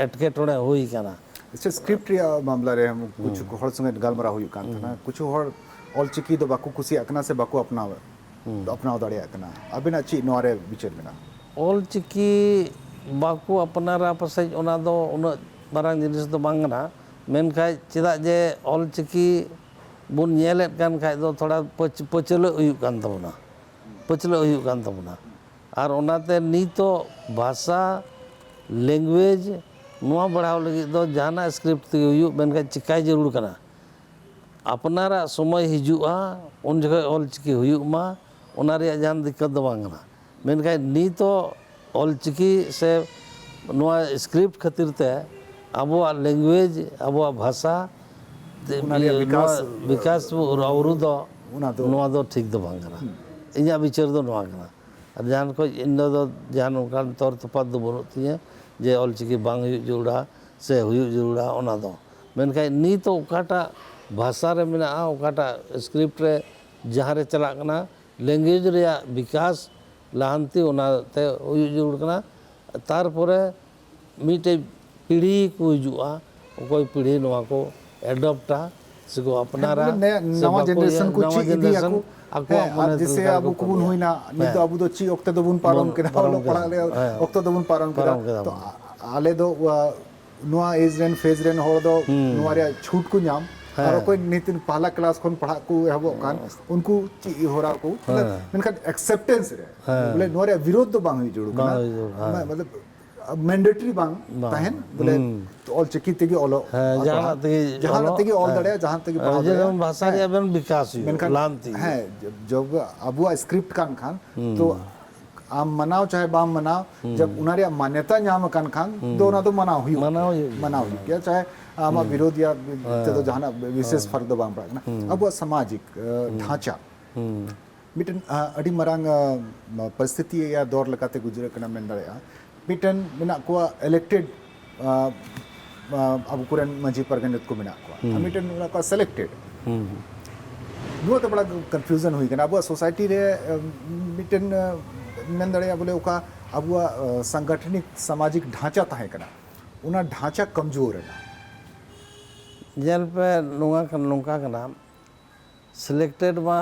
एटके टोड़े हुई कना अच्छा स्क्रिप्ट रे मामला रे हम कुछ हर संगे गालमरा हुई कान था कुछ हर ऑल चिकी दो बाकू कुसी अकना से बाकू अपनाव दाड़े अकना अबिना ची नोरे बिचर मेना ऑल चिकी बाकू अपनारा पसे ओना दो उन मारांग जिनिस दो बांगना मेन खाय चिदा जे ऑल चिकी बुन नेलेत कान खाय दो थोड़ा पचलो हुई कान तबना पचलो हुई कान तबना और ओनाते नीतो भाषा लैंग्वेज नुआ बढ़ाव लगी दो जाना स्क्रिप्ट ते हुई मेनका चिकाय जरूर कना अपनारा समय हिजुआ उन जगह ऑल चिकी हुई मा ओना रे जान दिक्कत दो बांगना मेनका नीतो ऑल चिकी से नुआ स्क्रिप्ट खातिर ते अबो लैंग्वेज अबो भाषा विकास और दो नुआ दो ठीक दो बांगना इया विचार दो नुआ कना ᱡᱟᱦᱟᱱ ᱠᱷᱚᱡ ᱤᱧ ᱫᱚ ᱡᱟᱦᱟᱱ ᱚᱱᱠᱟᱱ ᱛᱚᱨ ᱛᱚᱯᱟᱛ ᱫᱚ ᱵᱟᱹᱱᱩᱜ ᱛᱤᱧᱟᱹ ᱡᱮ ᱚᱞᱪᱤᱠᱤ ᱵᱟᱝ ᱦᱩᱭᱩᱜ ᱡᱟᱹᱨᱩᱲᱟ ᱥᱮ ᱦᱩᱭᱩᱜ ᱡᱟᱹᱨᱩᱲᱟ ᱚᱱᱟ ᱫᱚ ᱢᱮᱱᱠᱷᱟᱱ ᱱᱤᱛᱚᱜ ᱚᱠᱟᱴᱟᱜ ᱵᱷᱟᱥᱟ ᱨᱮ ᱢᱮᱱᱟᱜᱼᱟ ᱚᱠᱟᱴᱟᱜ ᱥᱠᱨᱤᱯᱴ ᱨᱮ ᱡᱟᱦᱟᱸ ᱨᱮ ᱪᱟᱞᱟᱜ ᱠᱟᱱᱟ ᱞᱮᱝᱜᱩᱭᱮᱡᱽ ᱨᱮᱭᱟᱜ ᱵᱤᱠᱟᱥ ᱞᱟᱦᱟᱱᱛᱤ ᱚᱱᱟᱛᱮ ᱦᱩᱭᱩᱜ ᱡᱟᱹᱨᱩᱲ ᱠᱟᱱᱟ ᱛᱟᱨᱯᱚᱨᱮ ᱢᱤᱫᱴᱮᱡ ᱯᱤᱲᱦᱤ ᱠᱚ ᱦᱤᱡᱩᱜᱼᱟ ᱚᱠᱚᱭ ᱯᱤᱲᱦᱤ ᱱᱚᱣᱟ ko एडॉप्टा से को अपनारा नवा जनरेशन को ची इदी आको आको अब जैसे अब कुबुन होइना नित तो अब दो ची ओक्ते दोबुन पारम केदा लो पड़ा ले ओक्ते दोबुन पारम केदा तो आले दो नवा एज रेन फेज रेन हो दो नवा रे छूट को नाम और कोई नितिन पहला क्लास खन पढ़ा को हबो कान उनको ची होरा को मेनका एक्सेप्टेंस रे बोले नवा रे विरोध तो बांग जुड़ू ना मतलब मैंडेटरी बांग ताहन बोले ऑल चिकी तेगी ऑलो जहां तेगी ऑल दड़े जहां तेगी जब भाषा रे बन विकास हुई लांति है जब अबुआ स्क्रिप्ट कान खान तो आम मनाओ चाहे बाम मनाओ जब उनारे मान्यता न्याम कान खान दोना तो मनाओ हुई क्या चाहे आमा विरोध या तो जहां विशेष फर्क दो बाम पड़ा ना अबुआ सामाजिक ढांचा मिटन अडी मरांग परिस्थिति या दौर लगाते गुजरे कना मेन दड़या मिटन मेना को इलेक्टेड अब कुरन मंजी परगनित को मेना को मिटन मेना को सिलेक्टेड नो तो बड़ा कंफ्यूजन हुई कना अब सोसाइटी रे मिटन मेन दड़या बोले ओका अब सांगठनिक सामाजिक ढांचा ताहे कना उना ढांचा कमजोर है जेल पे नोंका कना सिलेक्टेड मा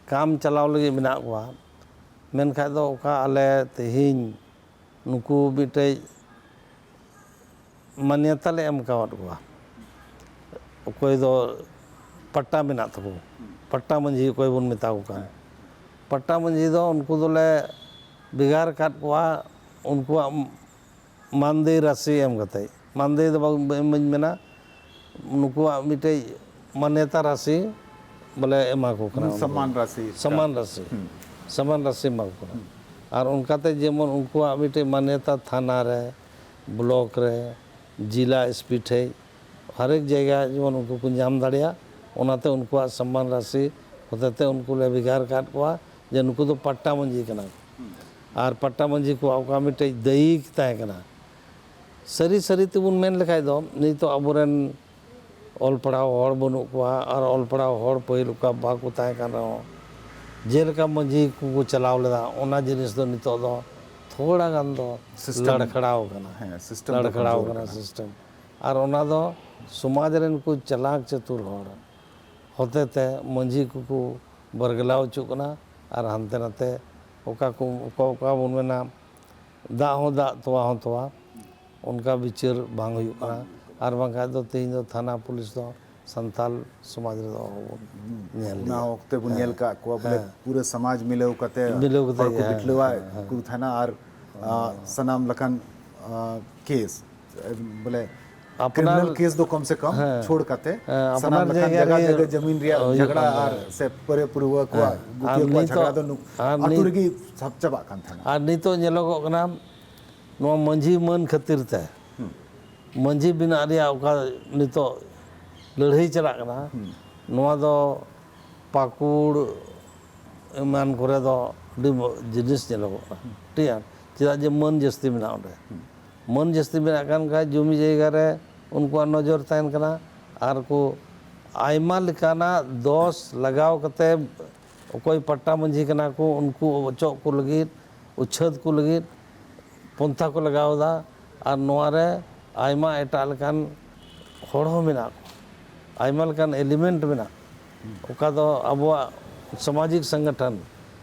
काम चलाव लगे मेना को मेनखा दो ओका आले तेहिं नुकु बिटे मान्यता ले एम कावट को कोई दो पट्टा मेना तको पट्टा मंझी कोई बन मेता को का पट्टा मंझी दो उनको दोले बिगार काट को उनको मानदे राशि एम गते मानदे दो मेना नुकु बिटे मान्यता राशि बोले एमा को करा समान राशि मा को और उनकाते जेमन उनको मिटे मान्यता थाना रे ब्लॉक रे जिला स्पीड है हर एक जगह जेमन उनको को नाम दाड़िया ओनाते उनको सम्मान राशि होते उनको ले बिगार काट को जे उनको तो पट्टा मंजी कना और पट्टा मंजी को आका मिटे दैयिक ताहे कना सरी सरी तेबुन मेन लेखाय दो नहीं तो अबोरेन ऑल पढ़ाओ हड़ बनु को और ऑल पढ़ाओ हड़ पहिल का बाको ताहे कना जेलका मंझी को चलाव लेदा ओना जिनिस दो नितो दो थोड़ा गान दो लड़खड़ाव कना सिस्टम और ओना दो समाज रेन को चलाक चतुर हड़ होते ते मंझी को बरगलाव चुकना और हानते नाते ओका बन मेना दा हो दा तोवा उनका विचार बांग हुई कना और बांखा दो तेहिं दो थाना पुलिस दो संताल समाज रे दो ना ओक्ते बुनियल का को बोले पूरे समाज मिले कते को बिटलवा कु थाना और सनाम लखन केस बोले क्रिमिनल केस दो कम से कम छोड़ कते सनाम लखन जगह जमीन रिया झगड़ा और से परे पूर्व को गुटिया को झगड़ा दो अतुरगी सब चबा कान थाना और नितो नेलोगो कना नो मंझी मन खातिर ते मंझी बिना रिया ओका नितो लड़ाई चला कना नोआ दो पाकुड़ एमान करे दो जिनिस नेलोगो ठीक है चेदा जे मन जस्ती मेना ओंडे मन जस्ती मेना कान का जमी जायगा रे उनको नजर तहन कना और को आयमा लेकाना दोष लगाव कते कोई पट्टा मंझी कना को उनको अचोक को लगी उच्छेद को लगी पंथा को लगावदा और नोआ रे आयमा एटा लेकान हड़ हो मेना आयमा लेकान एलिमेंट मेना ओका दो अबवा सामाजिक संगठन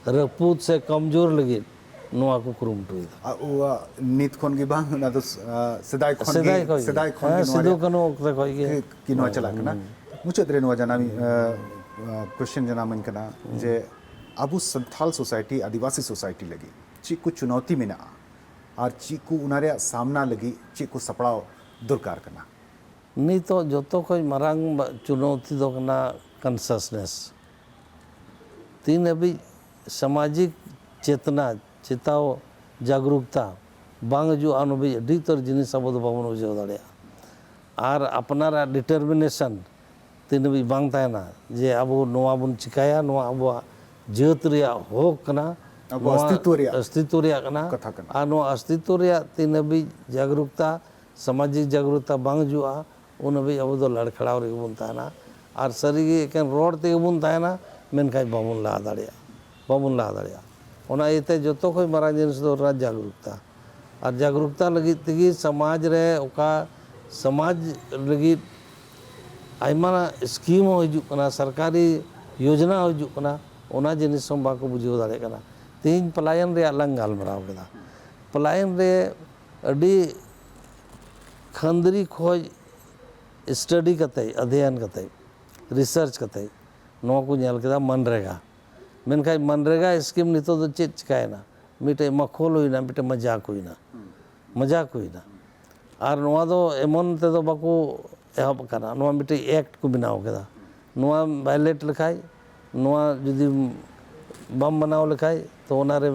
रपूत से कमजोर लगी नोआ को कुरुमटुई नित खन गे बांग ना तो सदाय खन सिदो कनो ओकते खय गे कि नोआ चला कना मुचत रे नोआ जनामी क्वेश्चन जनामन कना जे अबु संथाल सोसाइटी आदिवासी सोसाइटी लगी ची को चुनौती में ना और ची को उनारे सामना लगी ची को सपड़ाव दुरकार करना नहीं तो जोतो कोई मरांग चुनौती दो कना कंससनेस तीन अभी सामाजिक चेतना चेताओ जागरूकता बांग जो अनुभवी अधिकतर जिनिस अब बाबन बुझाव दाड़े और अपनारा डिटर्मिनेशन तीन भी बांग तायना जे अब नोआ बन चिकाया नोआ अब जेत रिया होक कना ᱟᱵᱚ अस्तित्व ᱨᱮᱭᱟᱜ अस्तित्व ᱨᱮᱭᱟᱜ ᱠᱟᱱᱟ ᱠᱟᱛᱷᱟ ᱠᱟᱱᱟ। ᱟᱨ ᱱᱚᱣᱟ अस्तित्व ᱨᱮᱭᱟᱜ ᱛᱤᱱ ᱦᱟᱹᱵᱤᱡ ᱡᱟᱜᱽᱨᱩᱠता ᱥᱟᱢᱟᱡᱤᱠ ᱡᱟᱜᱽᱨᱩᱠता ᱵᱟᱝ ᱦᱤᱡᱩᱜᱼᱟ ᱩᱱ ᱦᱟᱹᱵᱤᱡ ᱟᱵᱚ ᱫᱚ ᱞᱟᱲᱠᱷᱟᱲᱟᱣ ᱨᱮᱜᱮ ᱵᱚᱱ ᱛᱟᱦᱮᱱᱟ ᱟᱨ ᱥᱟᱹᱨᱤᱜᱮ ᱮᱠᱮᱱ ᱨᱚᱲ ᱛᱮᱜᱮ ᱵᱚᱱ ᱛᱟᱦᱮᱱᱟ ᱢᱮᱱᱠᱷᱟᱡ ᱵᱟᱵᱚᱱ ᱞᱟᱦᱟ ᱫᱟᱲᱮᱭᱟᱜᱼᱟ ᱵᱟᱵᱚᱱ ᱞᱟᱦᱟ ᱫᱟᱲᱮᱭᱟᱜᱼᱟ ᱚᱱᱟ ᱤᱭᱟᱹᱛᱮ ᱡᱚᱛᱚ ᱠᱷᱚᱡ ᱢᱟᱨᱟᱝ ᱡᱤᱱᱤᱥ ᱫᱚ ᱚᱱᱟ ᱡᱟᱜᱽᱨᱩᱠता ᱟᱨ ᱡᱟᱜᱽᱨᱩᱠता ᱞᱟᱹᱜᱤᱫ ᱛᱮᱜᱮ ᱥᱚᱢᱟᱡᱽ ᱨᱮ ᱚᱠᱟ ᱥᱚᱢᱟᱡᱽ ᱞᱟᱹᱜᱤᱫ ᱟᱭᱢᱟ ᱥᱠᱤᱢ ᱦᱚᱸ ᱦᱤᱡᱩᱜ ᱠᱟᱱᱟ ᱥᱚᱨᱠᱟরি योजना ᱦᱚᱸ ᱦᱤᱡᱩᱜ ᱠᱟᱱᱟ ᱚᱱᱟ ᱡᱤᱱᱤᱥ ᱦᱚᱸ ᱵᱟᱠᱚ ᱵᱩᱡᱷᱟᱹᱣ ᱫᱟᱲᱮᱭᱟᱜ ᱠᱟᱱᱟ ᱛᱮᱦᱮᱧ ᱯᱟᱞᱟᱭᱚᱱ ᱨᱮᱭᱟᱜ ᱞᱟᱝ ᱜᱟᱞᱢᱟᱨᱟᱣ ᱠᱮᱫᱟ ᱯᱟᱞᱟᱭᱚᱱ ᱨᱮ ᱟᱹᱰᱤ ᱠᱷᱟᱹᱱᱫᱨᱤ ᱠᱷᱚᱡ स्टडी कते अध्ययन कते रिसर्च कते नौको को नेल केदा मनरेगा मेनखाय मनरेगा स्कीम नितो दो चेक चिकायना मिटे मखोल होइना मिटे मजाक होइना आर नोआ दो एमन ते दो बाको एहब कना नोआ मिटे एक्ट को बनाव केदा नोआ वायलेट लखाय नोआ जदि बम बनाव लखाय तो ओनारे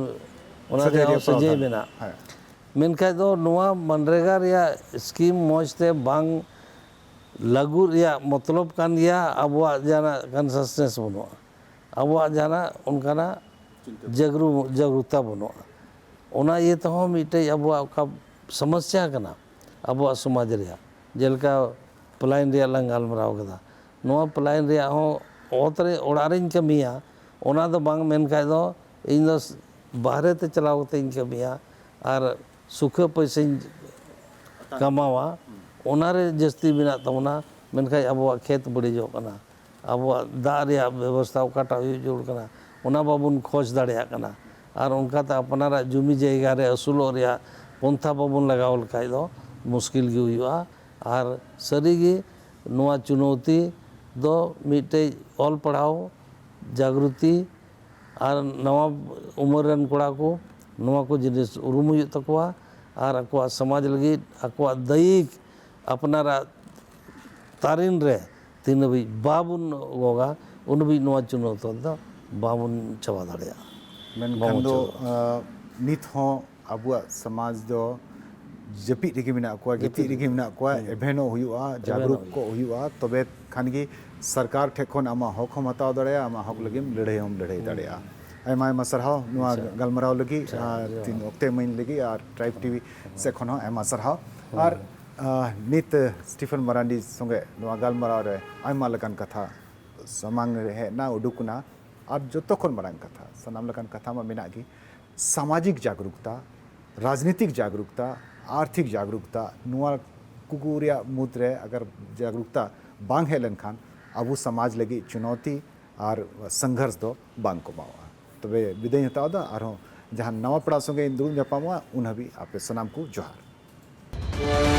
सजे मेना मेनखाय दो नोआ मनरेगा रिया स्कीम मौजते बांग लागू रिया मतलब कान गया अबुआ जाना कॉन्शसनेस बनुआ अबुआ जाना उनकाना जागरूकता बनुआ ओना ये तो हम मिटे अबुआ का समस्या कना अबुआ समाज रिया जेलका पलायन रिया लंग गालमराव कदा नोआ पलायन रिया हो ओतरे ओड़ारिन कमिया ओना दो बांग मेन खाय दो इन दो बाहरे ते चलाव ते इन कमिया आर सुख पैसे कमावा ओनारे जस्ती बिना तमना मेनखाय अबुआ खेत बड़ीजो कना अबुआ दा रिया व्यवस्था ओकाटा हुई जोड़ कना ओना बाबुन खोज दाड़ेया कना आर उनका ता अपनारा जुमी जायगा रे असुलो रिया पंथा बाबुन लगाव लखाय दो मुश्किल गे हुआ आर सरीगे नोआ चुनौती दो मिटे ऑल पढ़ाओ जागृति आर नवा उमर रन कोड़ा को नोआ को जिनिस उरुम हुई तकवा आर अकवा समाज लगी अकवा दैहिक अपनारा तारिन रे तीन भी बाबुन होगा उन भी नोआ चुनौती दो बाबुन चवा दाड़िया मेनखान दो नित हो अबुआ समाज दो जपी रेगे मेना को गिती रेगे मेना को एभेनो हुआ जागरूक को हुआ तबे खान की सरकार ठेखोन आमा हक हम हताव दाड़िया आमा हक लगी लड़ाई हम लड़ाई दाड़िया आयमा आयमा सरहाव नोआ गलमराव लगी तीन वक्ते मइन लगी और ट्राइब टीवी से खन आयमा सरहाव और नित स्टीफन मरांडी संगे नोआ गलमराव रे आयमा लकान कथा समांग रे ना उडुकना और जतो खन मरांग कथा सनाम लकान कथा मा मेना की सामाजिक जागरूकता राजनीतिक जागरूकता आर्थिक जागरूकता नोआ कुकुरिया मुद्रे अगर जागरूकता बांग हेलन खान अबू समाज लगी चुनौती और संघर्ष दो बांग को मावा तबे विदाय हताव दा और जहां नवा पड़ा संगे दुरुम जपामा उन हबी आपे सनाम को जोहार।